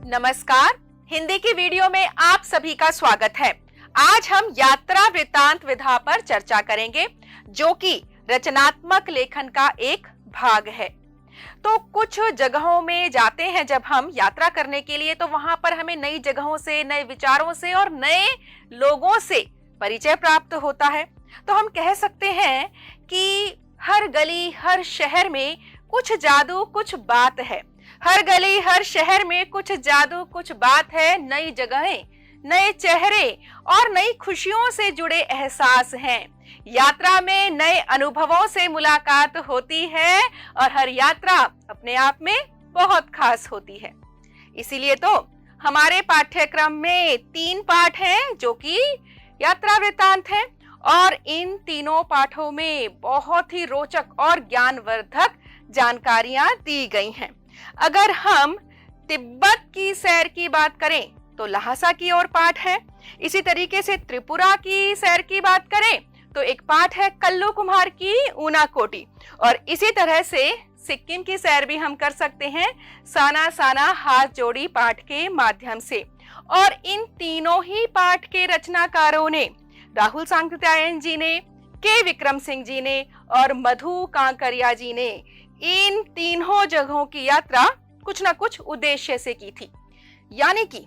नमस्कार, हिंदी की वीडियो में आप सभी का स्वागत है। आज हम यात्रा वृत्तांत विधा पर चर्चा करेंगे, जो कि रचनात्मक लेखन का एक भाग है। तो कुछ जगहों में जाते हैं जब हम यात्रा करने के लिए, तो वहां पर हमें नई जगहों से, नए विचारों से और नए लोगों से परिचय प्राप्त होता है। तो हम कह सकते हैं कि हर गली, हर शहर में कुछ जादू, कुछ बात है। हर गली, हर शहर में कुछ जादू, कुछ बात है। नई जगहें, नए चेहरे और नई खुशियों से जुड़े एहसास हैं। यात्रा में नए अनुभवों से मुलाकात होती है और हर यात्रा अपने आप में बहुत खास होती है। इसीलिए तो हमारे पाठ्यक्रम में 3 पाठ हैं जो कि यात्रा वृत्तांत हैं, और इन तीनों पाठों में बहुत ही रोचक और ज्ञानवर्धक जानकारियां दी गई हैं। अगर हम तिब्बत की सैर की बात करें तो लहासा की ओर पाठ है। इसी तरीके से त्रिपुरा की सैर की बात करें तो एक पाठ है कल्लू कुम्हार की ऊनाकोटी, और इसी तरह से सिक्किम की सैर भी हम कर सकते हैं साना साना हाथ जोड़ी पाठ के माध्यम से। और इन तीनों ही पाठ के रचनाकारों ने, राहुल सांकृत्यायन जी ने, के विक्रम सिंह जी ने और मधु कांकरिया जी ने, इन तीनों जगहों की यात्रा कुछ ना कुछ उद्देश्य से की थी। यानी कि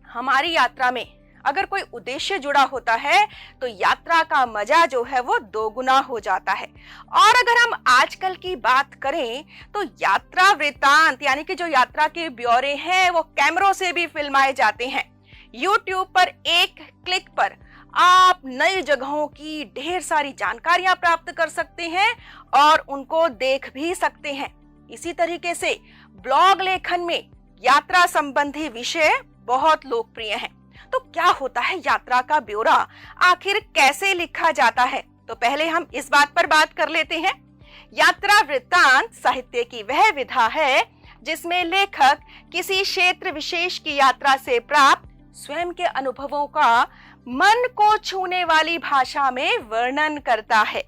हमारी यात्रा में अगर कोई उद्देश्य जुड़ा होता है तो यात्रा का मजा जो है वो दोगुना हो जाता है। और अगर हम आजकल की बात करें तो यात्रा वृत्तांत यानी कि जो यात्रा के ब्यौरे हैं वो कैमरों से भी फिल्माए जाते हैं। YouTube पर एक क्लिक पर आप नई जगहों की ढेर सारी जानकारियां प्राप्त कर सकते हैं और उनको देख भी सकते हैं। इसी तरीके से ब्लॉग लेखन में यात्रा संबंधी विषय बहुत लोकप्रिय हैं। तो क्या होता है यात्रा का ब्यौरा, आखिर कैसे लिखा जाता है? तो पहले हम इस बात पर बात कर लेते हैं। यात्रा वृत्तांत साहित्य की वह विधा है जिसमें लेखक किसी क्षेत्र विशेष की यात्रा से प्राप्त स्वयं के अनुभवों का मन को छूने वाली भाषा में वर्णन करता है।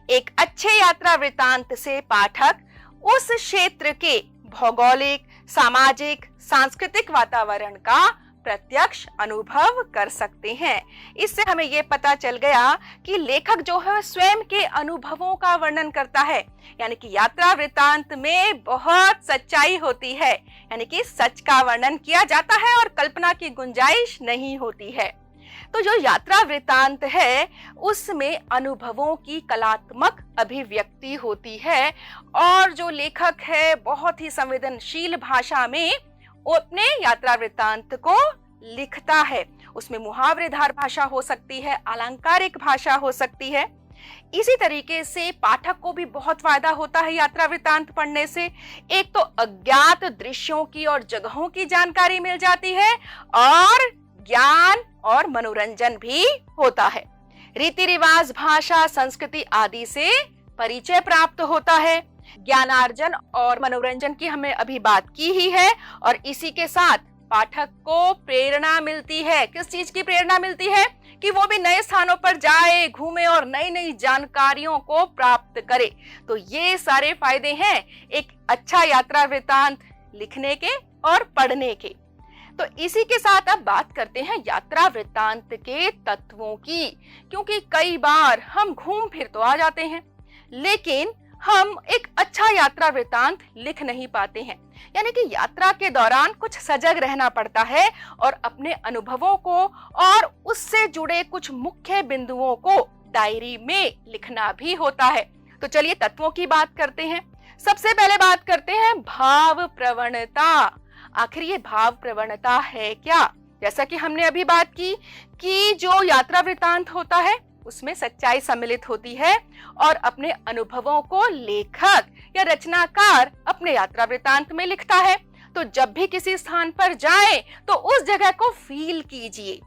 एक अच्छे यात्रा वृत्तांत से पाठक उस क्षेत्र के भौगोलिक, सामाजिक, सांस्कृतिक वातावरण का प्रत्यक्ष अनुभव कर सकते हैं। इससे हमें यह पता चल गया कि लेखक जो है स्वयं के अनुभवों का वर्णन करता है, यानी कि यात्रा वृत्तांत में बहुत सच्चाई होती है, यानी कि सच का वर्णन किया जाता है और कल्पना की गुंजाइश नहीं होती है। तो जो यात्रा वृत्तांत है उसमें अनुभवों की कलात्मक अभिव्यक्ति होती है, और जो लेखक है बहुत ही संवेदनशील भाषा में वो अपने यात्रा वृत्तांत को लिखता है। उसमें मुहावरेदार भाषा हो सकती है, अलंकारिक भाषा हो सकती है। इसी तरीके से पाठक को भी बहुत फायदा होता है यात्रा वृत्तांत पढ़ने से। एक तो अज्ञात दृश्यों की और जगहों की जानकारी मिल जाती है और ज्ञान और मनोरंजन भी होता है। रीति रिवाज, भाषा, संस्कृति आदि से परिचय प्राप्त होता है। ज्ञानार्जन और मनोरंजन की हमने अभी बात की ही है, और इसी के साथ पाठक को प्रेरणा मिलती है। किस चीज की प्रेरणा मिलती है? कि वो भी नए स्थानों पर जाए, घूमे और नई नई जानकारियों को प्राप्त करे। तो ये सारे फायदे हैं एक अच्छा यात्रा वृत्तांत लिखने के और पढ़ने के। तो इसी के साथ अब बात करते हैं यात्रा वृत्तांत के तत्वों की, क्योंकि कई बार हम घूम फिर तो आ जाते हैं लेकिन हम एक अच्छा यात्रा वृत्तांत लिख नहीं पाते हैं। यानी कि यात्रा के दौरान कुछ सजग रहना पड़ता है और अपने अनुभवों को और उससे जुड़े कुछ मुख्य बिंदुओं को डायरी में लिखना भी होता है। तो चलिए तत्वों की बात करते हैं। सबसे पहले बात करते हैं भाव प्रवणता। आखिर ये भाव प्रवणता है क्या? जैसा कि हमने अभी बात की कि जो यात्रा वृत्तांत होता है उसमें सच्चाई सम्मिलित होती है और अपने अनुभवों को लेखक या रचनाकार अपने यात्रा वृत्तांत में लिखता है। तो जब भी किसी स्थान पर जाए तो उस जगह को फील कीजिए।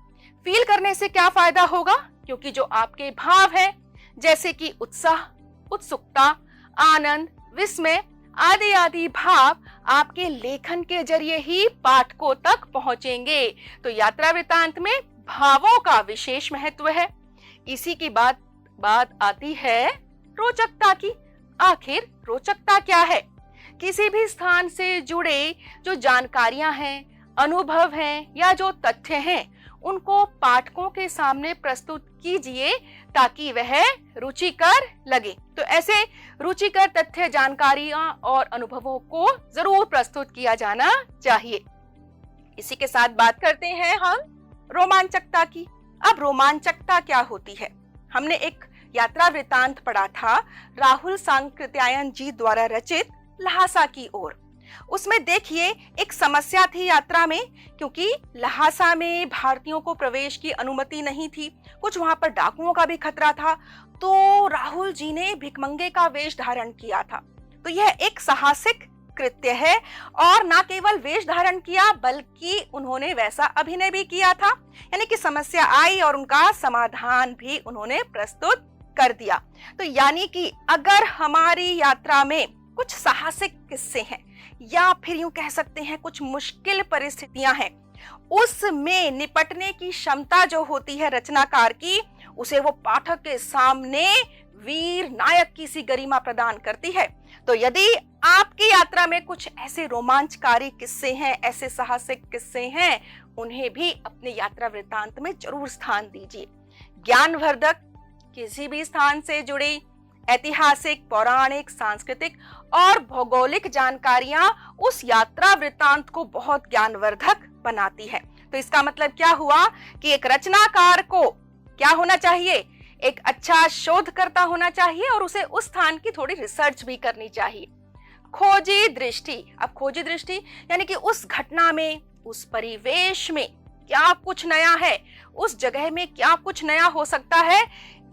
फील करने से क्या फायदा होगा? क्योंकि जो आपके भाव हैं जैसे कि उत्साह, उत्सुकता, आनंद, विस्मय आदि आदि भाव आपके लेखन के जरिए ही पाठकों तक पहुंचेंगे। तो यात्रा वृत्तांत में भावों का विशेष महत्व है। इसी की बात आती है रोचकता की। आखिर रोचकता क्या है? किसी भी स्थान से जुड़े जो जानकारियां हैं, अनुभव हैं या जो तथ्य हैं, उनको पाठकों के सामने प्रस्तुत कीजिए ताकि वह रुचिकर लगे। तो ऐसे रुचिकर तथ्य, जानकारियां और अनुभवों को जरूर प्रस्तुत किया जाना चाहिए। इसी के साथ बात करते हैं हम रोमांचकता की। अब रोमांचकता क्या होती है? हमने एक यात्रा वृतांत पढ़ा था राहुल सांकृत्यायन जी द्वारा रचित ल्हासा की ओर। उसमें देखिए एक समस्या थी यात्रा में, क्योंकि ल्हासा में भारतीयों को प्रवेश की अनुमति नहीं थी, कुछ वहां पर डाकुओं का भी खतरा था। तो राहुल जी ने भिखमंगे का वेश धारण किया था। तो यह एक साहसिक कृत्य है, और ना केवल वेश धारण किया बल्कि उन्होंने वैसा अभिनय भी किया था। यानी कि समस्या आई और उनका समाधान भी उन्होंने प्रस्तुत कर दिया। तो यानी कि अगर हमारी यात्रा में कुछ साहसिक किस्से हैं या फिर यूं कह सकते हैं कुछ मुश्किल परिस्थितियां हैं, उसमें निपटने की क्षमता जो होती है रचनाकार की, उसे वो पाठक के सामने वीर नायक की सी गरिमा प्रदान करती है। तो यदि आपकी यात्रा में कुछ ऐसे रोमांचकारी किस्से हैं, ऐसे साहसिक किस्से हैं, उन्हें भी अपने यात्रा वृत्तांत में जरूर स्थान दीजिए। ज्ञानवर्धक किसी भी स्थान से जुड़ी ऐतिहासिक, पौराणिक, सांस्कृतिक और भौगोलिक जानकारियां उस यात्रा वृत्तांत को बहुत ज्ञानवर्धक बनाती है। तो इसका मतलब क्या हुआ कि एक रचनाकार को क्या होना चाहिए? एक अच्छा शोधकर्ता होना चाहिए और उसे उस स्थान की थोड़ी रिसर्च भी करनी चाहिए। खोजी दृष्टि। अब खोजी दृष्टि यानी कि उस घटना में, उस परिवेश में क्या कुछ नया है, उस जगह में क्या कुछ नया हो सकता है,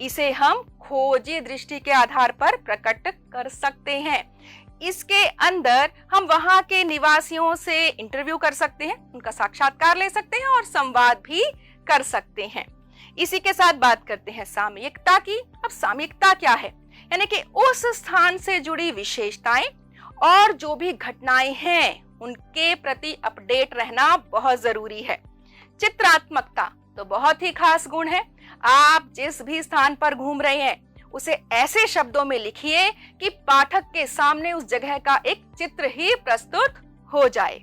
इसे हम खोजी दृष्टि के आधार पर प्रकट कर सकते हैं। इसके अंदर हम वहां के निवासियों से इंटरव्यू कर सकते हैं, उनका साक्षात्कार ले सकते हैं और संवाद भी कर सकते हैं। इसी के साथ बात करते हैं सामयिकता की। अब सामयिकता क्या है? यानी कि उस स्थान से जुड़ी विशेषताएं और जो भी घटनाएं हैं उनके प्रति अपडेट रहना बहुत जरूरी है। चित्रात्मकता तो बहुत ही खास गुण है। आप जिस भी स्थान पर घूम रहे हैं उसे ऐसे शब्दों में लिखिए कि पाठक के सामने उस जगह का एक चित्र ही प्रस्तुत हो जाए।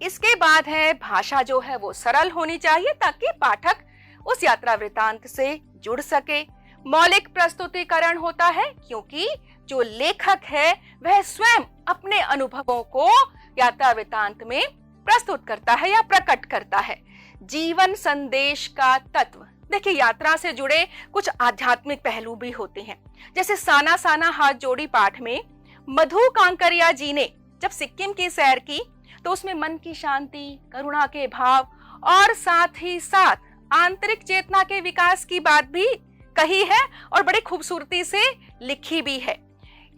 इसके बाद है भाषा जो है वो सरल होनी चाहिए ताकि पाठक उस यात्रा वृत्तांत से जुड़ सके। मौलिक प्रस्तुतिकरण होता है क्योंकि जो लेखक है वह स्वयं अपने अनुभवों को यात्रा वृत्तांत में प्रस्तुत करता है या प्रकट करता है। जीवन संदेश का तत्व। देखिए यात्रा से जुड़े कुछ आध्यात्मिक पहलू भी होते हैं। जैसे साना साना हाथ जोड़ी पाठ में मधु कांकरिया जी ने जब सिक्किम की सैर की तो उसमें मन की शांति, करुणा के भाव और साथ ही साथ आंतरिक चेतना के विकास की बात भी कही है और बड़ी खूबसूरती से लिखी भी है।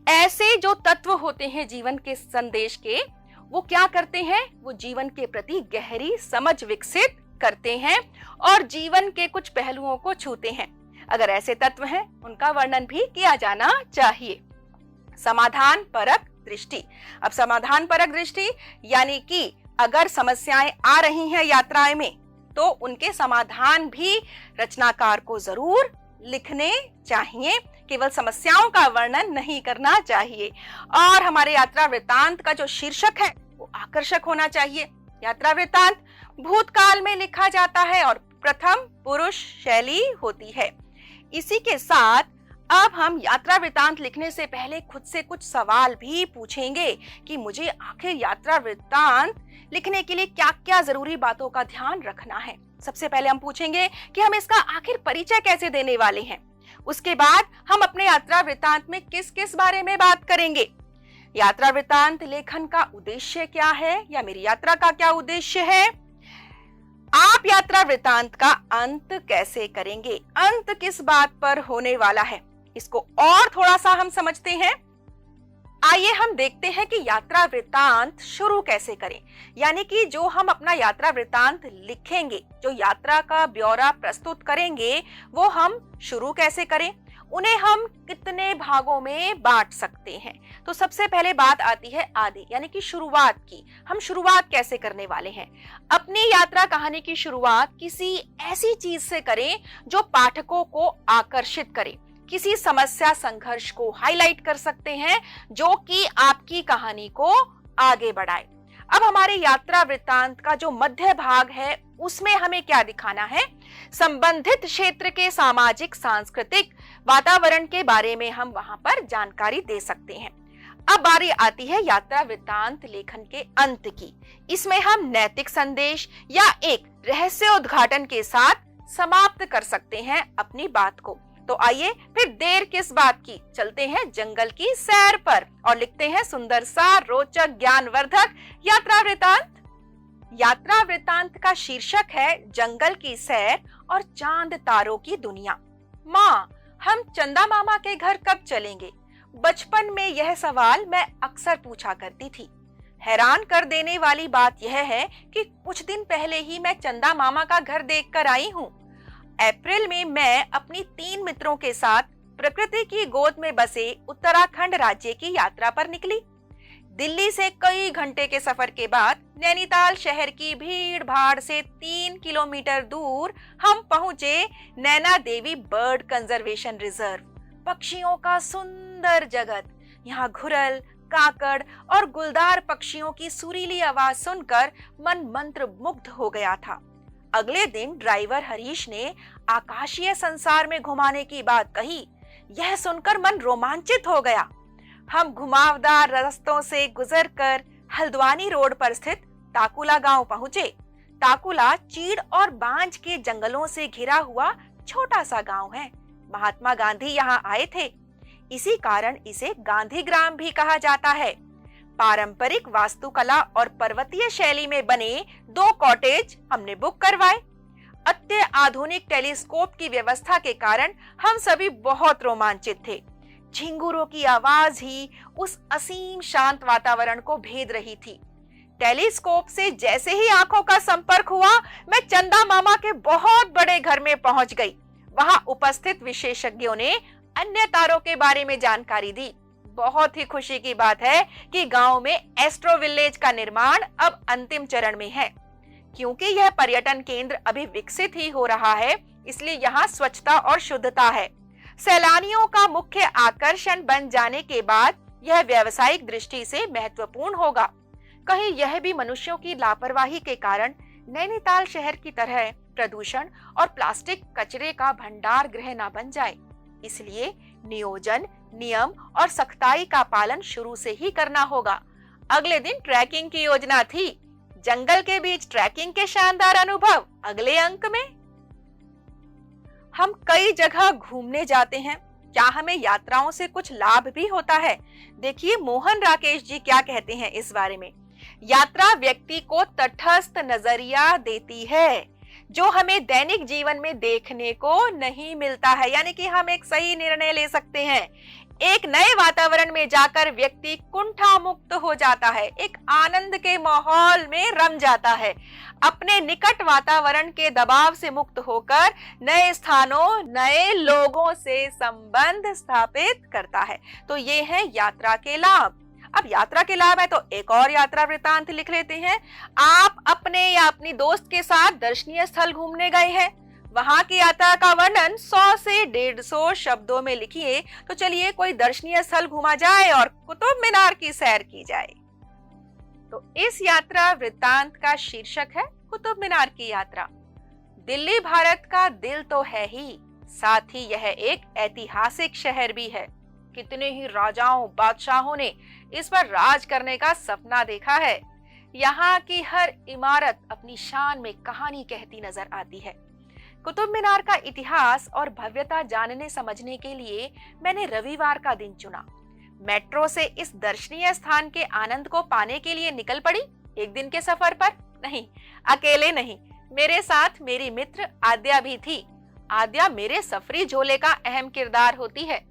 ऐसे जो तत्व होते हैं जीवन के संदेश के, वो क्या करते हैं? वो जीवन के प्रति गहरी समझ विकसित करते हैं और जीवन के कुछ पहलुओं को छूते हैं। अगर ऐसे तत्व हैं उनका वर्णन भी किया जाना चाहिए। समाधान परक दृष्टि। अब समाधान परक दृष्टि यानी कि अगर समस्याएं आ रही हैं यात्राएं में तो उनके समाधान भी रचनाकार को जरूर लिखने चाहिए, केवल समस्याओं का वर्णन नहीं करना चाहिए। और हमारे यात्रा वृत्तांत का जो शीर्षक है वो आकर्षक होना चाहिए। यात्रा वृत्तांत भूतकाल में लिखा जाता है और प्रथम पुरुष शैली होती है। इसी के साथ अब हम यात्रा वृत्तांत लिखने से पहले खुद से कुछ सवाल भी पूछेंगे कि मुझे आखिर यात्रा वृत्तांत लिखने के लिए क्या क्या जरूरी बातों का ध्यान रखना है। सबसे पहले हम पूछेंगे कि हम इसका आखिर परिचय कैसे देने वाले हैं। उसके बाद हम अपने यात्रा वृत्तांत में किस किस बारे में बात करेंगे। यात्रा वृत्तांत लेखन का उद्देश्य क्या है या मेरी यात्रा का क्या उद्देश्य है। आप यात्रा वृत्तांत का अंत कैसे करेंगे, अंत किस बात पर होने वाला है, इसको और थोड़ा सा हम समझते हैं। आइए हम देखते हैं कि यात्रा वृत्तांत शुरू कैसे करें। यानी कि जो हम अपना यात्रा वृत्तांत लिखेंगे, जो यात्रा का ब्यौरा प्रस्तुत करेंगे, वो हम शुरू कैसे करें। उन्हें हम कितने भागों में बांट सकते हैं। तो सबसे पहले बात आती है आदि यानी कि शुरुआत की। हम शुरुआत कैसे करने वाले हैं? अपनी यात्रा कहानी की शुरुआत किसी ऐसी चीज से करें जो पाठकों को आकर्षित करे। किसी समस्या संघर्ष को हाईलाइट कर सकते हैं जो कि आपकी कहानी को आगे बढ़ाए। अब हमारे यात्रा वृत्तांत का जो मध्य भाग है उसमें हमें क्या दिखाना है? संबंधित क्षेत्र के सामाजिक सांस्कृतिक वातावरण के बारे में हम वहां पर जानकारी दे सकते हैं। अब बारी आती है यात्रा वृत्तांत लेखन के अंत की। इसमें हम नैतिक संदेश या एक रहस्य उद्घाटन के साथ समाप्त कर सकते हैं अपनी बात को। तो आइए फिर देर किस बात की, चलते हैं जंगल की सैर पर और लिखते हैं सुंदर सा रोचक ज्ञानवर्धक यात्रा वृत्तांत। यात्रा वृत्तांत का शीर्षक है जंगल की सैर और चांद तारों की दुनिया। माँ, हम चंदा मामा के घर कब चलेंगे? बचपन में यह सवाल मैं अक्सर पूछा करती थी। हैरान कर देने वाली बात यह है कि कुछ दिन पहले ही मैं चंदा मामा का घर देखकर आई हूँ। अप्रैल में मैं अपनी 3 मित्रों के साथ प्रकृति की गोद में बसे उत्तराखंड राज्य की यात्रा पर निकली। दिल्ली से कई घंटे के सफर के बाद नैनीताल शहर की भीड़ भाड़ से 3 किलोमीटर दूर हम पहुंचे Naina Devi bird conservation reserve. पक्षियों का सुंदर जगत। यहाँ घुरल, काकड़ और गुलदार पक्षियों की सुरीली आवाज सुनकर मन मंत्र मुग्ध हो गया था। अगले दिन ड्राइवर हरीश ने आकाशीय संसार में घुमाने की बात कही। यह सुनकर मन रोमांचित हो गया। हम घुमावदार रास्तों से गुजरकर हल्द्वानी रोड पर स्थित ताकुला गांव पहुंचे। ताकुला चीड़ और बांज के जंगलों से घिरा हुआ छोटा सा गांव है। महात्मा गांधी यहाँ आए थे, इसी कारण इसे गांधी ग्राम भी कहा जाता है। पारंपरिक वास्तुकला और पर्वतीय शैली में बने 2 कॉटेज हमने बुक करवाए। अत्य आधुनिक टेलीस्कोप की व्यवस्था के कारण हम सभी बहुत रोमांचित थे। झिंगुरों की आवाज ही उस असीम शांत वातावरण को भेद रही थी। टेलीस्कोप से जैसे ही आंखों का संपर्क हुआ, मैं चंदा मामा के बहुत बड़े घर में पहुंच गई। वहां उपस्थित विशेषज्ञों ने अन्य तारों के बारे में जानकारी दी। बहुत ही खुशी की बात है कि गांव में एस्ट्रो विलेज का निर्माण अब अंतिम चरण में है। क्योंकि यह पर्यटन केंद्र अभी विकसित ही हो रहा है, इसलिए यहाँ स्वच्छता और शुद्धता है। सैलानियों का मुख्य आकर्षण बन जाने के बाद यह व्यावसायिक दृष्टि से महत्वपूर्ण होगा। कहीं यह भी मनुष्यों की लापरवाही के कारण नैनीताल शहर की तरह प्रदूषण और प्लास्टिक कचरे का भंडार गृह न बन जाए। इसलिए नियोजन, नियम और सख्ताई का पालन शुरू से ही करना होगा। अगले दिन ट्रैकिंग की योजना थी। जंगल के बीच ट्रैकिंग के शानदार अनुभव अगले अंक में। हम कई जगह घूमने जाते हैं, क्या हमें यात्राओं से कुछ लाभ भी होता है? देखिए मोहन राकेश जी क्या कहते हैं इस बारे में। यात्रा व्यक्ति को तटस्थ नजरिया देती है जो हमें दैनिक जीवन में देखने को नहीं मिलता है, यानी कि हम एक सही निर्णय ले सकते हैं। एक नए वातावरण में जाकर व्यक्ति कुंठा मुक्त हो जाता है, एक आनंद के माहौल में रम जाता है, अपने निकट वातावरण के दबाव से मुक्त होकर नए स्थानों, नए लोगों से संबंध स्थापित करता है। तो ये है यात्रा के लाभ। अब यात्रा के लाभ है तो एक और यात्रा वृत्तांत लिख लेते हैं। आप अपने या अपनी दोस्त के साथ दर्शनीय स्थल घूमने गए हैं, वहां की यात्रा का वर्णन 100 से 150 शब्दों में लिखिए। तो चलिए कोई दर्शनीय स्थल घूमा जाए और कुतुब मीनार की सैर की जाए। तो इस यात्रा वृत्तांत का शीर्षक है कुतुब मीनार की यात्रा। दिल्ली भारत का दिल तो है ही, साथ ही यह एक ऐतिहासिक शहर भी है। कितने ही राजाओं, बादशाहों ने इस पर राज करने का सपना देखा है। यहाँ की हर इमारत अपनी शान में कहानी कहती नजर आती है। कुतुब मीनार का इतिहास और भव्यता जानने समझने के लिए मैंने रविवार का दिन चुना। मेट्रो से इस दर्शनीय स्थान के आनंद को पाने के लिए निकल पड़ी। एक दिन के सफर पर नहीं, अकेले नहीं, मेरे साथ मेरी मित्र आद्या भी थी। आद्या मेरे सफरी झोले का अहम किरदार होती है।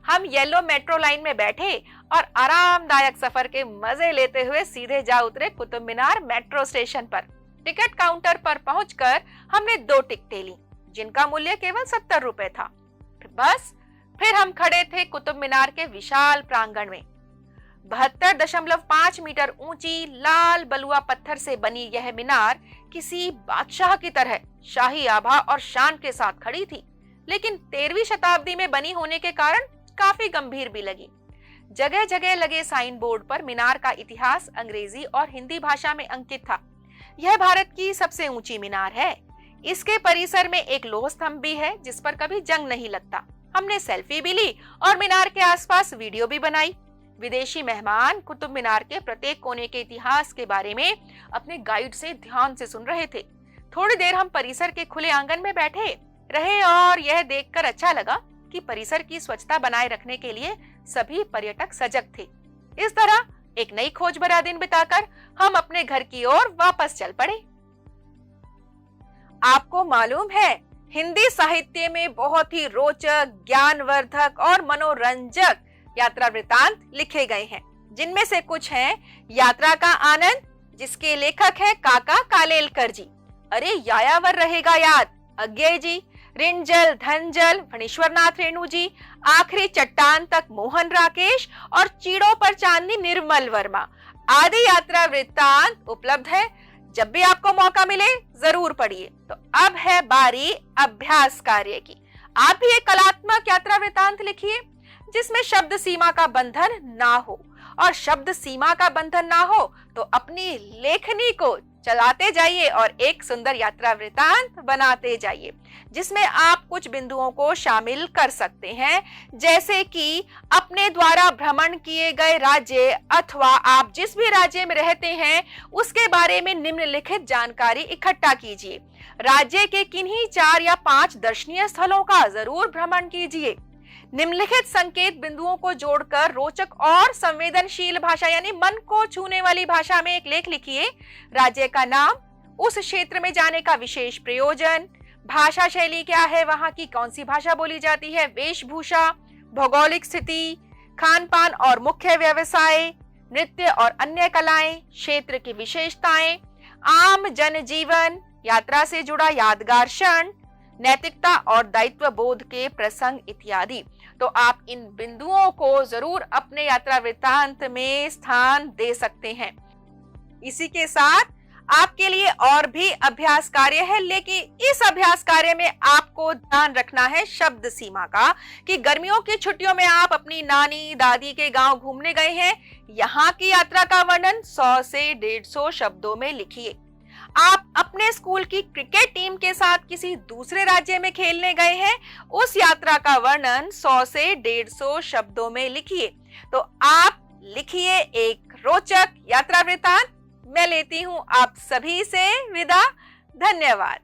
हम येलो मेट्रो लाइन में बैठे और आरामदायक सफर के मजे लेते हुए सीधे जा उतरे कुतुब मीनार मेट्रो स्टेशन पर। टिकट काउंटर पर पहुंचकर हमने 2 टिकटें ली, जिनका मूल्य केवल 70 रुपए था। बस फिर हम खड़े थे कुतुब मीनार के विशाल प्रांगण में। 72.5 मीटर ऊंची लाल बलुआ पत्थर से बनी यह मीनार किसी बादशाह की तरह शाही आभा और शान के साथ खड़ी थी, लेकिन 13वीं शताब्दी में बनी होने के कारण काफी गंभीर भी लगी। जगह जगह लगे साइन बोर्ड पर मीनार का इतिहास अंग्रेजी और हिंदी भाषा में अंकित था। यह भारत की सबसे ऊंची मीनार है। इसके परिसर में एक लोह स्तंभ भी है जिस पर कभी जंग नहीं लगता। हमने सेल्फी भी ली और मीनार के आसपास वीडियो भी बनाई। विदेशी मेहमान कुतुब मीनार के प्रत्येक कोने के इतिहास के बारे में अपने गाइड से ध्यान से सुन रहे थे। थोड़ी देर हम परिसर के खुले आंगन में बैठे रहे और यह देखकर अच्छा लगा कि परिसर की स्वच्छता बनाए रखने के लिए सभी पर्यटक सजग थे। इस तरह एक नई खोज भरा दिन बिताकर हम अपने घर की ओर वापस चल पड़े। आपको मालूम है, हिंदी साहित्य में बहुत ही रोचक, ज्ञानवर्धक और मनोरंजक यात्रा वृतांत लिखे गए हैं, जिनमें से कुछ हैं यात्रा का आनंद, जिसके लेखक है काका कालेलकर जी। अरे यायावर रहेगा याद, अज्ञेय जी, रिंजल धनजल फणीश्वरनाथ रेणु जी, आखिरी चट्टान तक मोहन राकेश और चीड़ों पर चांदनी निर्मल वर्मा आदि यात्रा वृत्तांत उपलब्ध है। जब भी आपको मौका मिले जरूर पढ़िए। तो अब है बारी अभ्यास कार्य की। आप भी एक कलात्मक यात्रा वृत्तांत लिखिए जिसमें शब्द सीमा का बंधन ना हो, और शब्द सीमा का बंधन ना हो तो अपनी लेखनी को चलाते जाइए और एक सुंदर यात्रा वृत्तांत बनाते जाइए, जिसमें आप कुछ बिंदुओं को शामिल कर सकते हैं, जैसे कि अपने द्वारा भ्रमण किए गए राज्य अथवा आप जिस भी राज्य में रहते हैं उसके बारे में निम्नलिखित जानकारी इकट्ठा कीजिए। राज्य के किन्हीं 4 या 5 दर्शनीय स्थलों का जरूर भ्रमण कीजिए। निम्नलिखित संकेत बिंदुओं को जोड़कर रोचक और संवेदनशील भाषा यानी मन को छूने वाली भाषा में एक लेख लिखिए। राज्य का नाम, उस क्षेत्र में जाने का विशेष प्रयोजन, भाषा शैली क्या है, वहां की कौन सी भाषा बोली जाती है, वेशभूषा, भौगोलिक स्थिति, खान पान और मुख्य व्यवसाय, नृत्य और अन्य कलाएं, क्षेत्र की विशेषताएं, आम जनजीवन, यात्रा से जुड़ा यादगार क्षण, नैतिकता और दायित्व बोध के प्रसंग इत्यादि। तो आप इन बिंदुओं को जरूर अपने यात्रा वृत्तांत में स्थान दे सकते हैं। इसी के साथ आपके लिए और भी अभ्यास कार्य है, लेकिन इस अभ्यास कार्य में आपको ध्यान रखना है शब्द सीमा का, कि गर्मियों की छुट्टियों में आप अपनी नानी दादी के गांव घूमने गए हैं। यहाँ की यात्रा का वर्णन 100 से 150 शब्दों में लिखिए। आप अपने स्कूल की क्रिकेट टीम के साथ किसी दूसरे राज्य में खेलने गए हैं, उस यात्रा का वर्णन 100 से 150 शब्दों में लिखिए। तो आप लिखिए एक रोचक यात्रा वृत्तांत। मैं लेती हूं आप सभी से विदा। धन्यवाद।